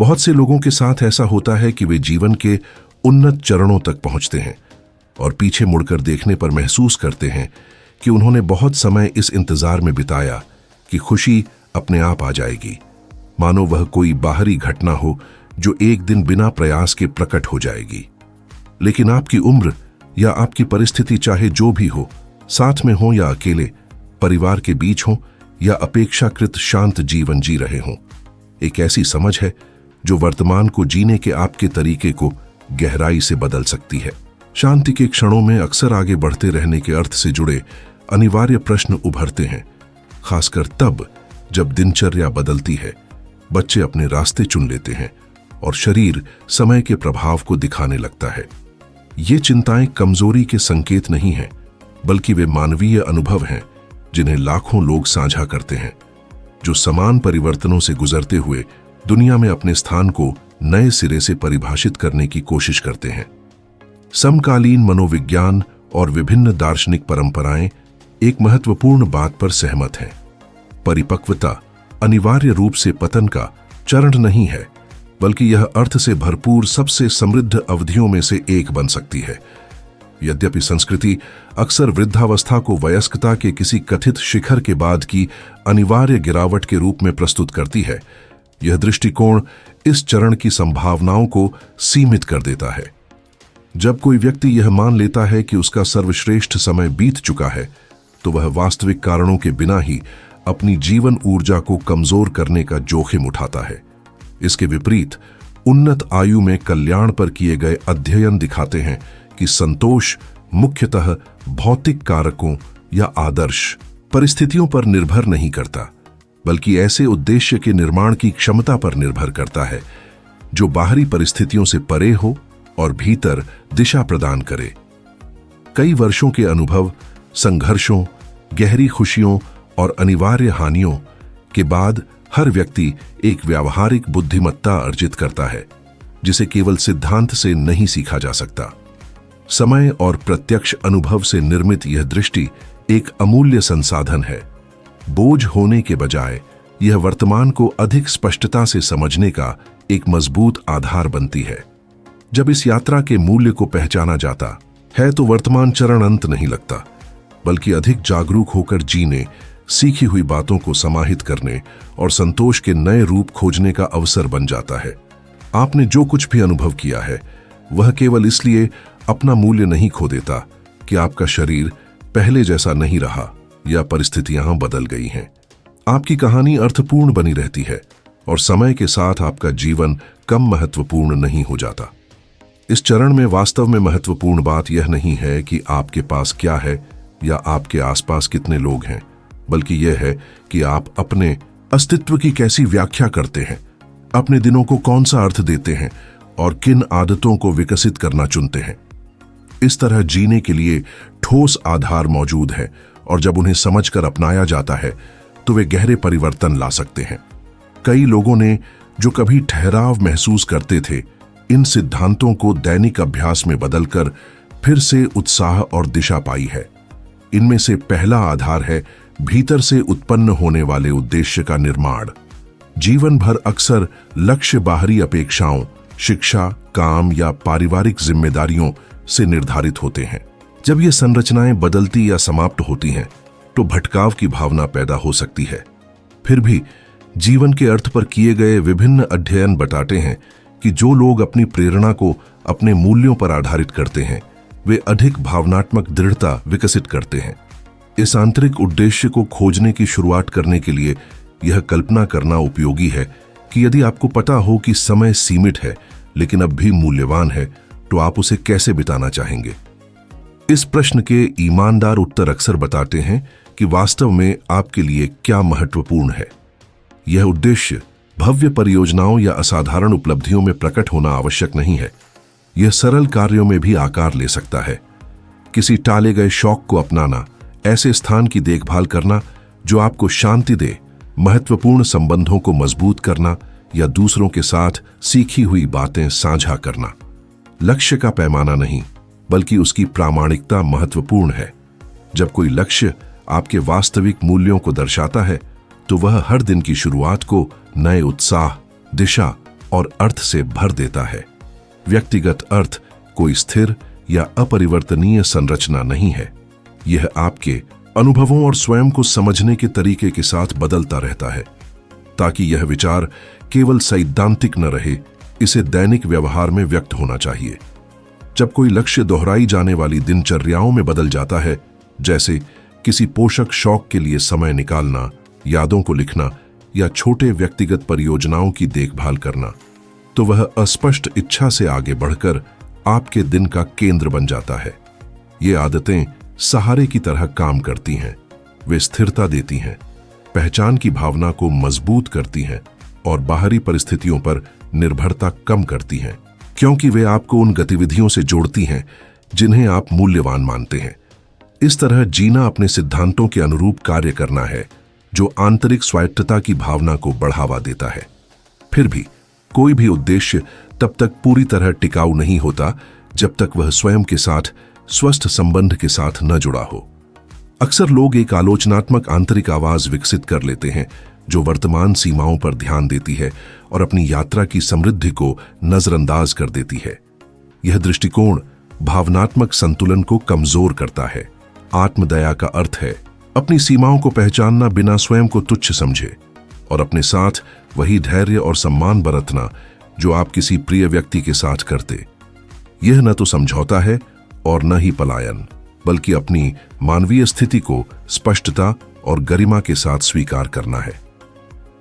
बहुत से लोगों के साथ ऐसा होता है कि वे जीवन के उन्नत चरणों तक पहुंचते हैं और पीछे मुड़कर देखने पर महसूस करते हैं कि उन्होंने बहुत समय इस इंतजार में बिताया कि खुशी अपने आप आ जाएगी, मानो वह कोई बाहरी घटना हो जो एक दिन बिना प्रयास के प्रकट हो जाएगी। लेकिन आपकी उम्र या आपकी परिस्थिति चाहे जो भी हो, साथ में हो या अकेले, परिवार के बीच हो या अपेक्षाकृत शांत जीवन जी रहे हों, एक ऐसी समझ है जो वर्तमान को जीने के आपके तरीके को गहराई से बदल सकती है। शांति के क्षणों में अक्सर आगे बढ़ते रहने के अर्थ से जुड़े अनिवार्य प्रश्न उभरते हैं, खासकर तब जब दिनचर्या बदलती है, बच्चे अपने रास्ते चुन लेते हैं और शरीर समय के प्रभाव को दिखाने लगता है। ये चिंताएं कमजोरी के संकेत नहीं हैं, बल्कि वे मानवीय अनुभव हैं जिन्हें लाखों लोग साझा करते हैं, जो समान परिवर्तनों से गुजरते हुए दुनिया में अपने स्थान को नए सिरे से परिभाषित करने की कोशिश करते हैं। समकालीन मनोविज्ञान और विभिन्न दार्शनिक परंपराएं एक महत्वपूर्ण बात पर सहमत हैं। परिपक्वता अनिवार्य रूप से पतन का चरण नहीं है, बल्कि यह अर्थ से भरपूर सबसे समृद्ध अवधियों में से एक बन सकती है। यद्यपि संस्कृति अक्सर वृद्धावस्था को वयस्कता के किसी कथित शिखर के बाद की अनिवार्य गिरावट के रूप में प्रस्तुत करती है, यह दृष्टिकोण इस चरण की संभावनाओं को सीमित कर देता है। जब कोई व्यक्ति यह मान लेता है कि उसका सर्वश्रेष्ठ समय बीत चुका है, तो वह वास्तविक कारणों के बिना ही अपनी जीवन ऊर्जा को कमजोर करने का जोखिम उठाता है। इसके विपरीत उन्नत आयु में कल्याण पर किए गए अध्ययन दिखाते हैं कि संतोष मुख्यतः भौतिक कारकों या आदर्श परिस्थितियों पर निर्भर नहीं करता, बल्कि ऐसे उद्देश्य के निर्माण की क्षमता पर निर्भर करता है जो बाहरी परिस्थितियों से परे हो और भीतर दिशा प्रदान करे। कई वर्षों के अनुभव, संघर्षों, गहरी खुशियों और अनिवार्य हानियों के बाद हर व्यक्ति एक व्यावहारिक बुद्धिमत्ता अर्जित करता है, जिसे केवल सिद्धांत से नहीं सीखा जा सकता। समय और प्रत्यक्ष अनुभव से निर्मित यह दृष्टि एक अमूल्य संसाधन है। बोझ होने के बजाय यह वर्तमान को अधिक स्पष्टता से समझने का एक मजबूत आधार बनती है। जब इस यात्रा के मूल्य को पहचाना जाता है, तो वर्तमान चरण अंत नहीं लगता, बल्कि अधिक जागरूक होकर जीने, सीखी हुई बातों को समाहित करने और संतोष के नए रूप खोजने का अवसर बन जाता है। आपने जो कुछ भी अनुभव किया है, वह केवल इसलिए अपना मूल्य नहीं खो देता कि आपका शरीर पहले जैसा नहीं रहा या परिस्थितियां बदल गई हैं। आपकी कहानी अर्थपूर्ण बनी रहती है और समय के साथ आपका जीवन कम महत्वपूर्ण नहीं हो जाता। इस चरण में वास्तव में महत्वपूर्ण बात यह नहीं है कि आपके पास क्या है या आपके आसपास कितने लोग हैं, बल्कि यह है कि आप अपने अस्तित्व की कैसी व्याख्या करते हैं, अपने दिनों को कौन सा अर्थ देते हैं और किन आदतों को विकसित करना चुनते हैं। इस तरह जीने के लिए ठोस आधार मौजूद है और जब उन्हें समझकर अपनाया जाता है, तो वे गहरे परिवर्तन ला सकते हैं। कई लोगों ने जो कभी ठहराव महसूस करते थे, इन सिद्धांतों को दैनिक अभ्यास में बदलकर फिर से उत्साह और दिशा पाई है। इनमें से पहला आधार है भीतर से उत्पन्न होने वाले उद्देश्य का निर्माण। जीवन भर अक्सर लक्ष्य बाहरी अपेक्षाओं, शिक्षा, काम या पारिवारिक जिम्मेदारियों से निर्धारित होते हैं। जब ये संरचनाएं बदलती या समाप्त होती हैं, तो भटकाव की भावना पैदा हो सकती है। फिर भी जीवन के अर्थ पर किए गए विभिन्न अध्ययन बताते हैं कि जो लोग अपनी प्रेरणा को अपने मूल्यों पर आधारित करते हैं, वे अधिक भावनात्मक दृढ़ता विकसित करते हैं। इस आंतरिक उद्देश्य को खोजने की शुरुआत करने के लिए यह कल्पना करना उपयोगी है कि यदि आपको पता हो कि समय सीमित है लेकिन अब भी मूल्यवान है, तो आप उसे कैसे बिताना चाहेंगे। इस प्रश्न के ईमानदार उत्तर अक्सर बताते हैं कि वास्तव में आपके लिए क्या महत्वपूर्ण है। यह उद्देश्य भव्य परियोजनाओं या असाधारण उपलब्धियों में प्रकट होना आवश्यक नहीं है। यह सरल कार्यों में भी आकार ले सकता है। किसी टाले गए शौक को अपनाना, ऐसे स्थान की देखभाल करना जो आपको शांति दे, महत्वपूर्ण संबंधों को मजबूत करना या दूसरों के साथ सीखी हुई बातें साझा करना। लक्ष्य का पैमाना नहीं, बल्कि उसकी प्रामाणिकता महत्वपूर्ण है। जब कोई लक्ष्य आपके वास्तविक मूल्यों को दर्शाता है, तो वह हर दिन की शुरुआत को नए उत्साह, दिशा और अर्थ से भर देता है। व्यक्तिगत अर्थ कोई स्थिर या अपरिवर्तनीय संरचना नहीं है। यह आपके अनुभवों और स्वयं को समझने के तरीके के साथ बदलता रहता है। ताकि यह विचार केवल सैद्धांतिक न रहे, इसे दैनिक व्यवहार में व्यक्त होना चाहिए। जब कोई लक्ष्य दोहराई जाने वाली दिनचर्याओं में बदल जाता है, जैसे किसी पोषक शौक के लिए समय निकालना, यादों को लिखना या छोटे व्यक्तिगत परियोजनाओं की देखभाल करना, तो वह अस्पष्ट इच्छा से आगे बढ़कर आपके दिन का केंद्र बन जाता है। ये आदतें सहारे की तरह काम करती हैं। वे स्थिरता देती हैं, पहचान की भावना को मजबूत करती हैं और बाहरी परिस्थितियों पर निर्भरता कम करती हैं, क्योंकि वे आपको उन गतिविधियों से जोड़ती हैं जिन्हें आप मूल्यवान मानते हैं। इस तरह जीना अपने सिद्धांतों के अनुरूप कार्य करना है, जो आंतरिक स्वायत्तता की भावना को बढ़ावा देता है। फिर भी कोई भी उद्देश्य तब तक पूरी तरह टिकाऊ नहीं होता जब तक वह स्वयं के साथ स्वस्थ संबंध के साथ न जुड़ा हो। अक्सर लोग एक आलोचनात्मक आंतरिक आवाज विकसित कर लेते हैं जो वर्तमान सीमाओं पर ध्यान देती है और अपनी यात्रा की समृद्धि को नजरअंदाज कर देती है। यह दृष्टिकोण भावनात्मक संतुलन को कमजोर करता है। आत्मदया का अर्थ है अपनी सीमाओं को पहचानना बिना स्वयं को तुच्छ समझे और अपने साथ वही धैर्य और सम्मान बरतना जो आप किसी प्रिय व्यक्ति के साथ करते। यह न तो समझौता है और न ही पलायन, बल्कि अपनी मानवीय स्थिति को स्पष्टता और गरिमा के साथ स्वीकार करना है।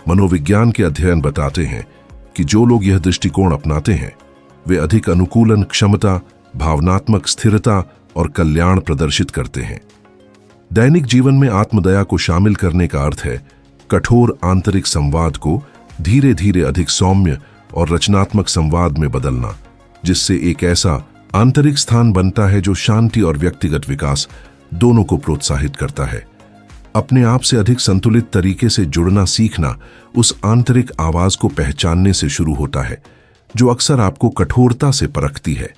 मनोविज्ञान के अध्ययन बताते हैं कि जो लोग यह दृष्टिकोण अपनाते हैं वे अधिक अनुकूलन क्षमता, भावनात्मक स्थिरता और कल्याण प्रदर्शित करते हैं। दैनिक जीवन में आत्मदया को शामिल करने का अर्थ है कठोर आंतरिक संवाद को धीरे धीरे अधिक सौम्य और रचनात्मक संवाद में बदलना, जिससे एक ऐसा आंतरिक स्थान बनता है जो शांति और व्यक्तिगत विकास दोनों को प्रोत्साहित करता है। अपने आप से अधिक संतुलित तरीके से जुड़ना सीखना उस आंतरिक आवाज को पहचानने से शुरू होता है जो अक्सर आपको कठोरता से परखती है।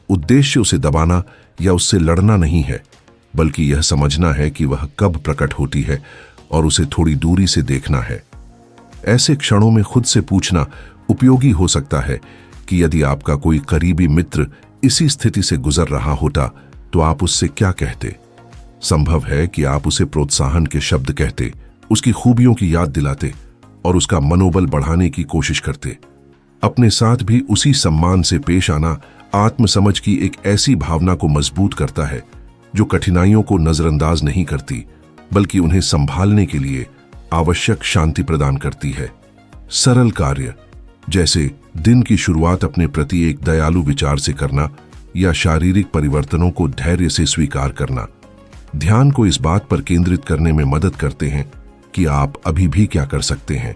उद्देश्य उसे दबाना या उससे लड़ना नहीं है, बल्कि यह समझना है कि वह कब प्रकट होती है और उसे थोड़ी दूरी से देखना है। ऐसे क्षणों में खुद से पूछना उपयोगी हो सकता है कि यदि आपका कोई करीबी मित्र इसी स्थिति से गुजर रहा होता तो आप उससे क्या कहते। संभव है कि आप उसे प्रोत्साहन के शब्द कहते, उसकी खूबियों की याद दिलाते और उसका मनोबल बढ़ाने की कोशिश करते। अपने साथ भी उसी सम्मान से पेश आना आत्मसमझ की एक ऐसी भावना को मजबूत करता है जो कठिनाइयों को नजरअंदाज नहीं करती, बल्कि उन्हें संभालने के लिए आवश्यक शांति प्रदान करती है। सरल कार्य जैसे दिन की शुरुआत अपने प्रति एक दयालु विचार से करना या शारीरिक परिवर्तनों को धैर्य से स्वीकार करना, ध्यान को इस बात पर केंद्रित करने में मदद करते हैं कि आप अभी भी क्या कर सकते हैं।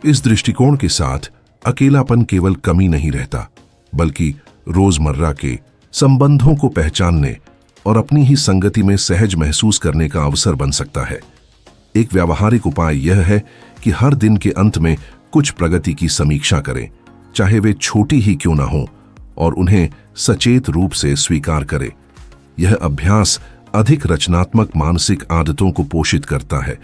इस दृष्टिकोण के साथ अकेलापन केवल कमी नहीं रहता, बल्कि रोजमर्रा के संबंधों को पहचानने और अपनी ही संगति में सहज महसूस करने का अवसर बन सकता है। एक व्यावहारिक उपाय यह है कि हर दिन के अंत में कुछ प्रगति की समीक्षा करें, चाहे वे छोटी ही क्यों ना हो, और उन्हें सचेत रूप से स्वीकार करें। यह अभ्यास अधिक रचनात्मक मानसिक आदतों को पोषित करता है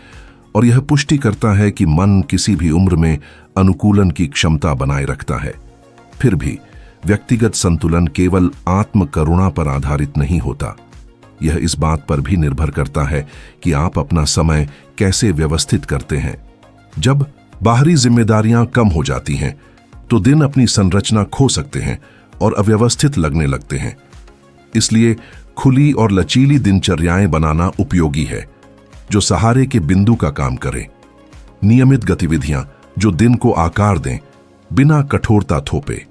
और यह पुष्टि करता है कि मन किसी भी उम्र में अनुकूलन की क्षमता बनाए रखता है। फिर भी व्यक्तिगत संतुलन केवल आत्म करुणा पर आधारित नहीं होता। यह इस बात पर भी निर्भर करता है कि आप अपना समय कैसे व्यवस्थित करते हैं। जब बाहरी जिम्मेदारियां कम हो जाती हैं तो दिन अपनी संरचना खो सकते हैं और अव्यवस्थित लगने लगते हैं। इसलिए खुली और लचीली दिनचर्याएं बनाना उपयोगी है जो सहारे के बिंदु का काम करें। नियमित गतिविधियां जो दिन को आकार दें बिना कठोरता थोपे।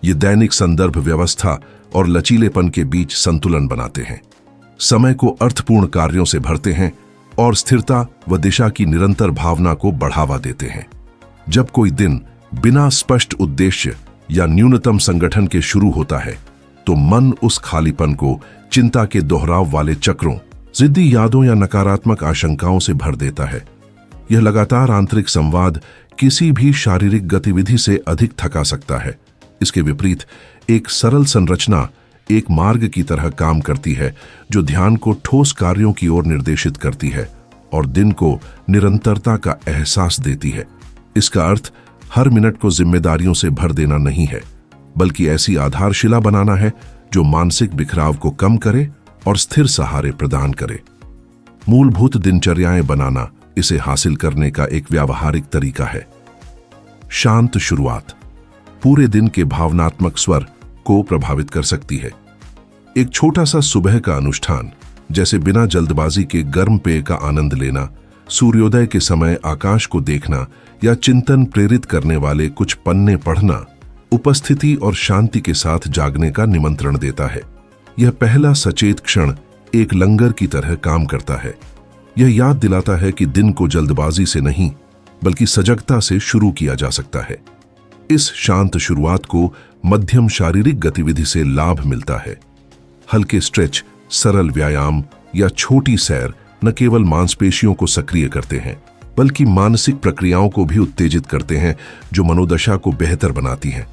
ये दैनिक संदर्भ व्यवस्था और लचीलेपन के बीच संतुलन बनाते हैं, समय को अर्थपूर्ण कार्यों से भरते हैं और स्थिरता व दिशा की निरंतर भावना को बढ़ावा देते हैं। जब कोई दिन बिना स्पष्ट उद्देश्य या न्यूनतम संगठन के शुरू होता है तो मन उस खालीपन को चिंता के दोहराव वाले चक्रों, जिद्दी यादों या नकारात्मक आशंकाओं से भर देता है। यह लगातार आंतरिक संवाद किसी भी शारीरिक गतिविधि से अधिक थका सकता है। इसके विपरीत एक सरल संरचना एक मार्ग की तरह काम करती है जो ध्यान को ठोस कार्यों की ओर निर्देशित करती है और दिन को निरंतरता का एहसास देती है। इसका अर्थ हर मिनट को जिम्मेदारियों से भर देना नहीं है, बल्कि ऐसी आधारशिला बनाना है जो मानसिक बिखराव को कम करे और स्थिर सहारे प्रदान करे। मूलभूत दिनचर्याएं बनाना इसे हासिल करने का एक व्यावहारिक तरीका है। शांत शुरुआत पूरे दिन के भावनात्मक स्वर को प्रभावित कर सकती है। एक छोटा सा सुबह का अनुष्ठान, जैसे बिना जल्दबाजी के गर्म पेय का आनंद लेना, सूर्योदय के समय आकाश को देखना या चिंतन प्रेरित करने वाले कुछ पन्ने पढ़ना, उपस्थिति और शांति के साथ जागने का निमंत्रण देता है। यह पहला सचेत क्षण एक लंगर की तरह काम करता है। यह याद दिलाता है कि दिन को जल्दबाजी से नहीं, बल्कि सजगता से शुरू किया जा सकता है। इस शांत शुरुआत को मध्यम शारीरिक गतिविधि से लाभ मिलता है। हल्के स्ट्रेच, सरल व्यायाम या छोटी सैर न केवल मांसपेशियों को सक्रिय करते हैं, बल्कि मानसिक प्रक्रियाओं को भी उत्तेजित करते हैं, जो मनोदशा को बेहतर बनाती हैं।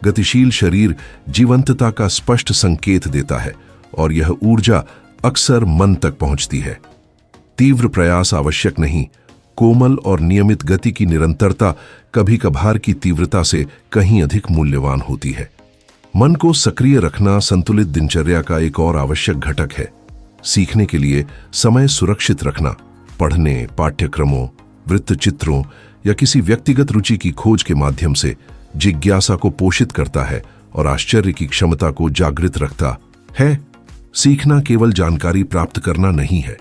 गतिशील शरीर जीवंतता का स्पष्ट संकेत देता है और यह ऊर्जा अक्सर मन तक पहुंचती है। तीव्र प्रयास आवश्यक नहीं, कोमल और नियमित गति की निरंतरता कभी कभार की तीव्रता से कहीं अधिक मूल्यवान होती है। मन को सक्रिय रखना संतुलित दिनचर्या का एक और आवश्यक घटक है। सीखने के लिए समय सुरक्षित रखना पढ़ने, पाठ्यक्रमों, वृत्तचित्रों या किसी व्यक्तिगत रुचि की खोज के माध्यम से जिज्ञासा को पोषित करता है और आश्चर्य की क्षमता को जागृत रखता है। सीखना केवल जानकारी प्राप्त करना नहीं है,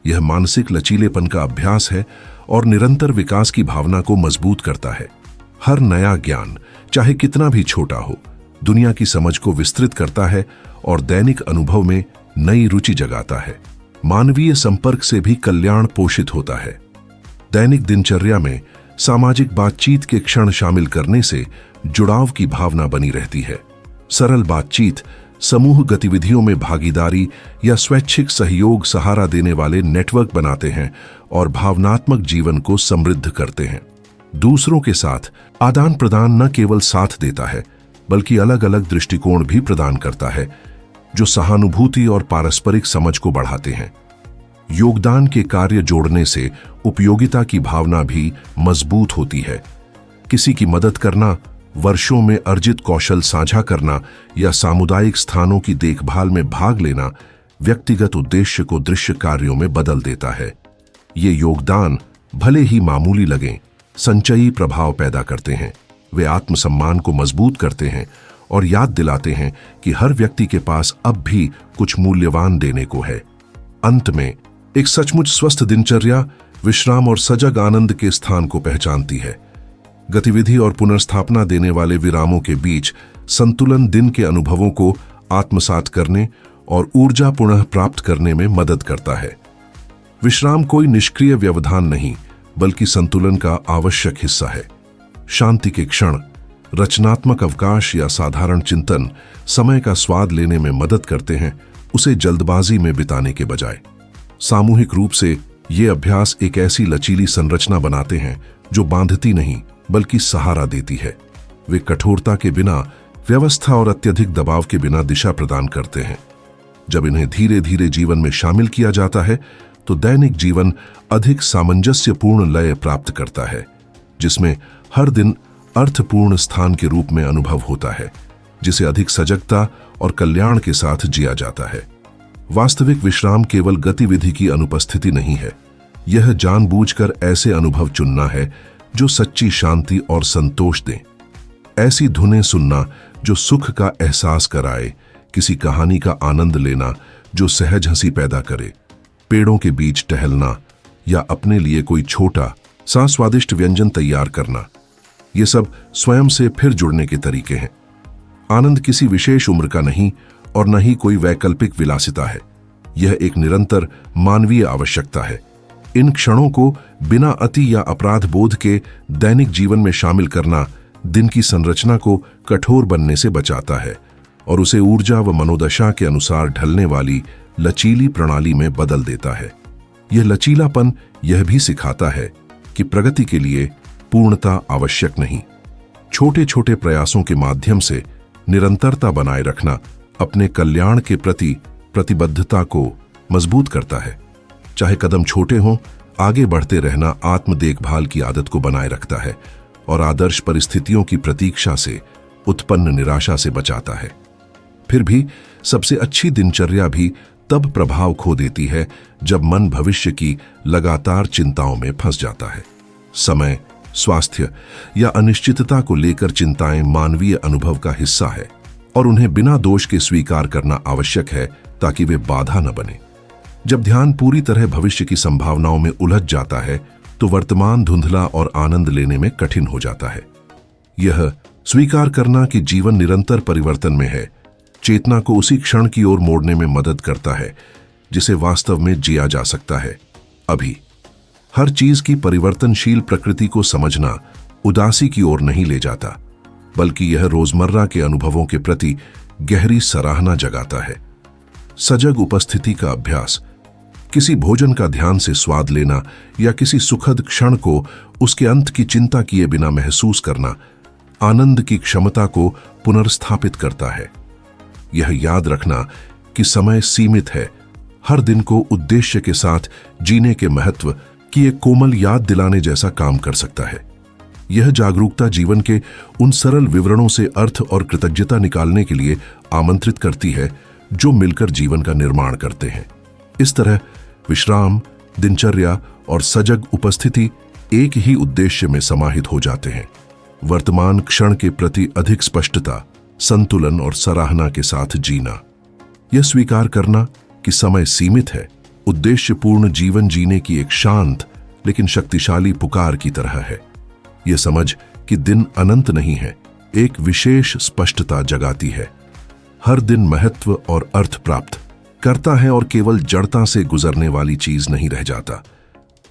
यह मानसिक लचीलेपन का अभ्यास है और निरंतर विकास की भावना को मजबूत करता है। हर नया ज्ञान, चाहे कितना भी छोटा हो, दुनिया की समझ को विस्तृत करता है और दैनिक अनुभव में नई रुचि जगाता है। मानवीय संपर्क से भी कल्याण पोषित होता है। दैनिक दिनचर्या में सामाजिक बातचीत के क्षण शामिल करने से जुड़ाव की भावना बनी रहती है। सरल बातचीत, समूह गतिविधियों में भागीदारी या स्वैच्छिक सहयोग सहारा देने वाले नेटवर्क बनाते हैं और भावनात्मक जीवन को समृद्ध करते हैं। दूसरों के साथ आदान प्रदान न केवल साथ देता है, बल्कि अलग अलग दृष्टिकोण भी प्रदान करता है, जो सहानुभूति और पारस्परिक समझ को बढ़ाते हैं। योगदान के कार्य जोड़ने से उपयोगिता की भावना भी मजबूत होती है। किसी की मदद करना, वर्षों में अर्जित कौशल साझा करना या सामुदायिक स्थानों की देखभाल में भाग लेना व्यक्तिगत उद्देश्य को दृश्य कार्यों में बदल देता है। ये योगदान भले ही मामूली लगें, संचयी प्रभाव पैदा करते हैं। वे आत्मसम्मान को मजबूत करते हैं और याद दिलाते हैं कि हर व्यक्ति के पास अब भी कुछ मूल्यवान देने को है। अंत में, एक सचमुच स्वस्थ दिनचर्या विश्राम और सजग आनंद के स्थान को पहचानती है। गतिविधि और पुनर्स्थापना देने वाले विरामों के बीच संतुलन दिन के अनुभवों को आत्मसात करने और ऊर्जा पुनः प्राप्त करने में मदद करता है। विश्राम कोई निष्क्रिय व्यवधान नहीं, बल्कि संतुलन का आवश्यक हिस्सा है। शांति के क्षण, रचनात्मक अवकाश या साधारण चिंतन समय का स्वाद लेने में मदद करते हैं, उसे जल्दबाजी में बिताने के बजाय। सामूहिक रूप से ये अभ्यास एक ऐसी लचीली संरचना बनाते हैं जो बांधती नहीं, बल्कि सहारा देती है। वे कठोरता के बिना, व्यवस्था और अत्यधिक दबाव के बिना दिशा प्रदान करते हैं। जब इन्हें धीरे धीरे जीवन में शामिल किया जाता है, तो दैनिक जीवन अधिक सामंजस्यपूर्ण लय प्राप्त करता है, जिसमें हर दिन अर्थपूर्ण स्थान के रूप में अनुभव होता है, जिसे अधिक सजगता और कल्याण के साथ जिया जाता है। वास्तविक विश्राम केवल गतिविधि की अनुपस्थिति नहीं है, यह जानबूझकर ऐसे अनुभव चुनना है जो सच्ची शांति और संतोष दें। ऐसी धुनें सुनना जो सुख का एहसास कराए, किसी कहानी का आनंद लेना जो सहज हंसी पैदा करे, पेड़ों के बीच टहलना या अपने लिए कोई छोटा सा स्वादिष्ट व्यंजन तैयार करना, ये सब स्वयं से फिर जुड़ने के तरीके हैं। आनंद किसी विशेष उम्र का नहीं और न ही कोई वैकल्पिक विलासिता है, यह एक निरंतर मानवीय आवश्यकता है। इन क्षणों को बिना अति या अपराध बोध के दैनिक जीवन में शामिल करना दिन की संरचना को कठोर बनने से बचाता है और उसे ऊर्जा व मनोदशा के अनुसार ढलने वाली लचीली प्रणाली में बदल देता है। यह लचीलापन यह भी सिखाता है कि प्रगति के लिए पूर्णता आवश्यक नहीं। छोटे छोटे प्रयासों के माध्यम से निरंतरता बनाए रखना अपने कल्याण के प्रति प्रतिबद्धता को मजबूत करता है। चाहे कदम छोटे हों, आगे बढ़ते रहना आत्म देखभाल की आदत को बनाए रखता है और आदर्श परिस्थितियों की प्रतीक्षा से उत्पन्न निराशा से बचाता है। फिर भी सबसे अच्छी दिनचर्या भी तब प्रभाव खो देती है जब मन भविष्य की लगातार चिंताओं में फंस जाता है। समय, स्वास्थ्य या अनिश्चितता को लेकर चिंताएं मानवीय अनुभव का हिस्सा है और उन्हें बिना दोष के स्वीकार करना आवश्यक है ताकि वे बाधा न बने। जब ध्यान पूरी तरह भविष्य की संभावनाओं में उलझ जाता है तो वर्तमान धुंधला और आनंद लेने में कठिन हो जाता है। यह स्वीकार करना कि जीवन निरंतर परिवर्तन में है, चेतना को उसी क्षण की ओर मोड़ने में मदद करता है जिसे वास्तव में जिया जा सकता है। अभी हर चीज की परिवर्तनशील प्रकृति को समझना उदासी की ओर नहीं ले जाता, बल्कि यह रोजमर्रा के अनुभवों के प्रति गहरी सराहना जगाता है। सजग उपस्थिति का अभ्यास, किसी भोजन का ध्यान से स्वाद लेना या किसी सुखद क्षण को उसके अंत की चिंता किए बिना महसूस करना, आनंद की क्षमता को पुनर्स्थापित करता है। यह याद रखना कि समय सीमित है, हर दिन को उद्देश्य के साथ जीने के महत्व की एक कोमल याद दिलाने जैसा काम कर सकता है। यह जागरूकता जीवन के उन सरल विवरणों से अर्थ और कृतज्ञता निकालने के लिए आमंत्रित करती है जो मिलकर जीवन का निर्माण करते हैं। इस तरह विश्राम, दिनचर्या और सजग उपस्थिति एक ही उद्देश्य में समाहित हो जाते हैं: वर्तमान क्षण के प्रति अधिक स्पष्टता, संतुलन और सराहना के साथ जीना। यह स्वीकार करना कि समय सीमित है, उद्देश्यपूर्ण जीवन जीने की एक शांत लेकिन शक्तिशाली पुकार की तरह है। यह समझ कि दिन अनंत नहीं है, एक विशेष स्पष्टता जगाती है। हर दिन महत्व और अर्थ प्राप्त करता है और केवल जड़ता से गुजरने वाली चीज नहीं रह जाता।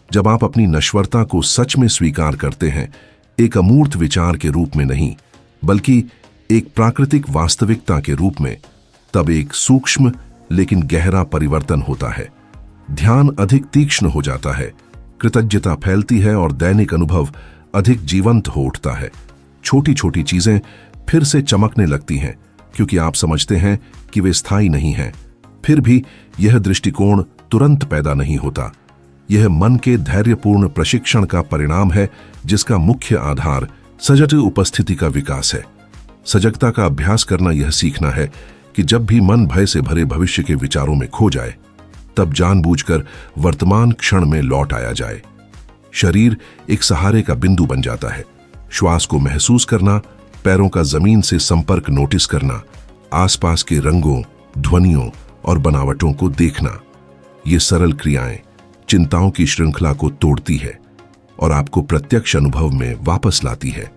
जब आप अपनी नश्वरता को सच में स्वीकार करते हैं, एक अमूर्त विचार के रूप में नहीं बल्कि एक प्राकृतिक वास्तविकता के रूप में, तब एक सूक्ष्म लेकिन गहरा परिवर्तन होता है। ध्यान अधिक तीक्ष्ण हो जाता है, कृतज्ञता फैलती है और दैनिक अनुभव अधिक जीवंत हो उठता है। छोटी छोटी चीजें फिर से चमकने लगती हैं क्योंकि आप समझते हैं कि वे स्थायी नहीं हैं। फिर भी यह दृष्टिकोण तुरंत पैदा नहीं होता। यह मन के धैर्यपूर्ण प्रशिक्षण का परिणाम है जिसका मुख्य आधार सजग उपस्थिति का विकास है। सजगता का अभ्यास करना यह सीखना है कि जब भी मन भय से भरे भविष्य के विचारों में खो जाए, तब जानबूझकर वर्तमान क्षण में लौट आया जाए। शरीर एक सहारे का बिंदु बन जाता है। श्वास को महसूस करना, पैरों का जमीन से संपर्क नोटिस करना, आसपास के रंगों, ध्वनियों और बनावटों को देखना। ये सरल क्रियाएं चिंताओं की श्रृंखला को तोड़ती है और आपको प्रत्यक्ष अनुभव में वापस लाती है।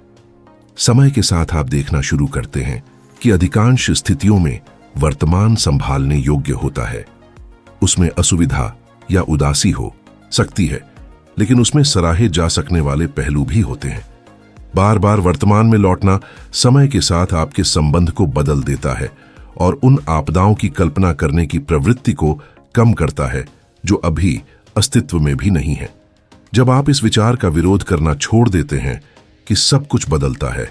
समय के साथ आप देखना शुरू करते हैं कि अधिकांश स्थितियों में वर्तमान संभालने योग्य होता है। उसमें असुविधा या उदासी हो सकती है, लेकिन उसमें सराहे जा सकने वाले पहलू भी होते हैं। बार बार वर्तमान में लौटना समय के साथ आपके संबंध को बदल देता है और उन आपदाओं की कल्पना करने की प्रवृत्ति को कम करता है जो अभी अस्तित्व में भी नहीं है। जब आप इस विचार का विरोध करना छोड़ देते हैं कि सब कुछ बदलता है,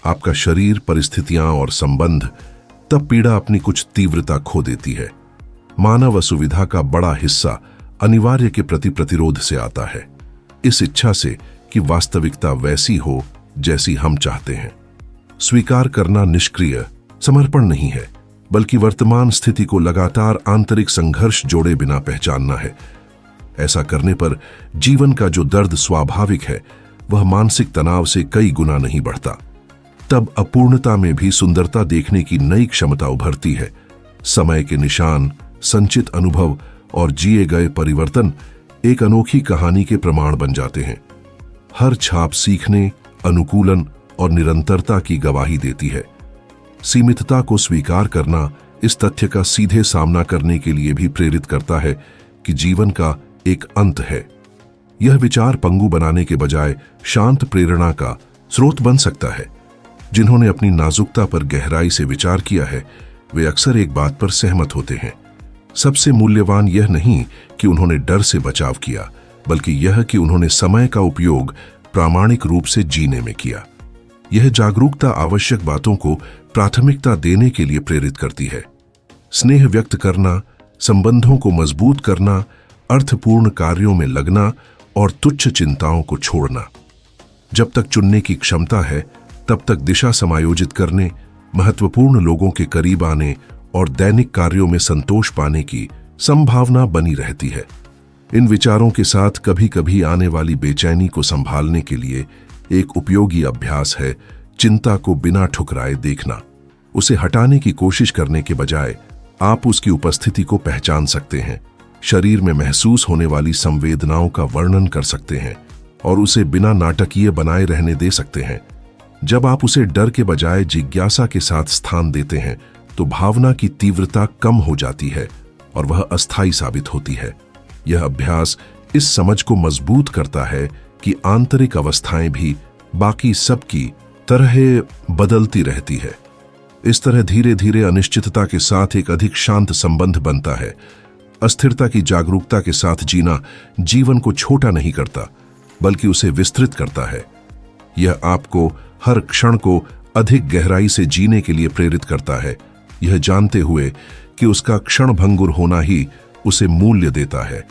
आपका शरीर, परिस्थितियां और संबंध, तब पीड़ा अपनी कुछ तीव्रता खो देती है। मानव असुविधा का बड़ा हिस्सा अनिवार्य के प्रति प्रतिरोध से आता है, इस इच्छा से कि वास्तविकता वैसी हो जैसी हम चाहते हैं। स्वीकार करना निष्क्रिय समर्पण नहीं है, बल्कि वर्तमान स्थिति को लगातार आंतरिक संघर्ष जोड़े बिना पहचानना है। ऐसा करने पर जीवन का जो दर्द स्वाभाविक है, वह मानसिक तनाव से कई गुना नहीं बढ़ता। तब अपूर्णता में भी सुंदरता देखने की नई क्षमता उभरती है। समय के निशान, संचित अनुभव और जिए गए परिवर्तन एक अनोखी कहानी के प्रमाण बन जाते हैं। हर छाप सीखने, अनुकूलन और निरंतरता की गवाही देती है। सीमितता को स्वीकार करना इस तथ्य का सीधे सामना करने के लिए भी प्रेरित करता है कि जीवन का एक अंत है। यह विचार पंगु बनाने के बजाय शांत प्रेरणा का स्रोत बन सकता है। जिन्होंने अपनी नाजुकता पर गहराई से विचार किया है, वे अक्सर एक बात पर सहमत होते हैं। सबसे मूल्यवान यह नहीं कि उन्होंने डर से बचाव किया, बल्कि यह कि उन्होंने समय का उपयोग प्रामाणिक रूप से जीने में किया। यह जागरूकता आवश्यक बातों को प्राथमिकता देने के लिए प्रेरित करती है। स्नेह व्यक्त करना, संबंधों को मजबूत करना, अर्थपूर्ण कार्यों में लगना और तुच्छ चिंताओं को छोड़ना। जब तक चुनने की क्षमता है, तब तक दिशा समायोजित करने, महत्वपूर्ण लोगों के करीब आने और दैनिक कार्यों में संतोष पाने की संभावना बनी रहती है। इन विचारों के साथ कभी कभी आने वाली बेचैनी को संभालने के लिए एक उपयोगी अभ्यास है चिंता को बिना ठुकराए देखना। उसे हटाने की कोशिश करने के बजाय आप उसकी उपस्थिति को पहचान सकते हैं, शरीर में महसूस होने वाली संवेदनाओं का वर्णन कर सकते हैं और उसे बिना नाटकीय बनाए रहने दे सकते हैं। जब आप उसे डर के बजाय जिज्ञासा के साथ स्थान देते हैं तो भावना की तीव्रता कम हो जाती है और वह अस्थायी साबित होती है। यह अभ्यास इस समझ को मजबूत करता है कि आंतरिक अवस्थाएं भी बाकी सबकी तरह बदलती रहती है। इस तरह धीरे धीरे अनिश्चितता के साथ एक अधिक शांत संबंध बनता है। अस्थिरता की जागरूकता के साथ जीना जीवन को छोटा नहीं करता, बल्कि उसे विस्तृत करता है। यह आपको हर क्षण को अधिक गहराई से जीने के लिए प्रेरित करता है, यह जानते हुए कि उसका क्षणभंगुर होना ही उसे मूल्य देता है।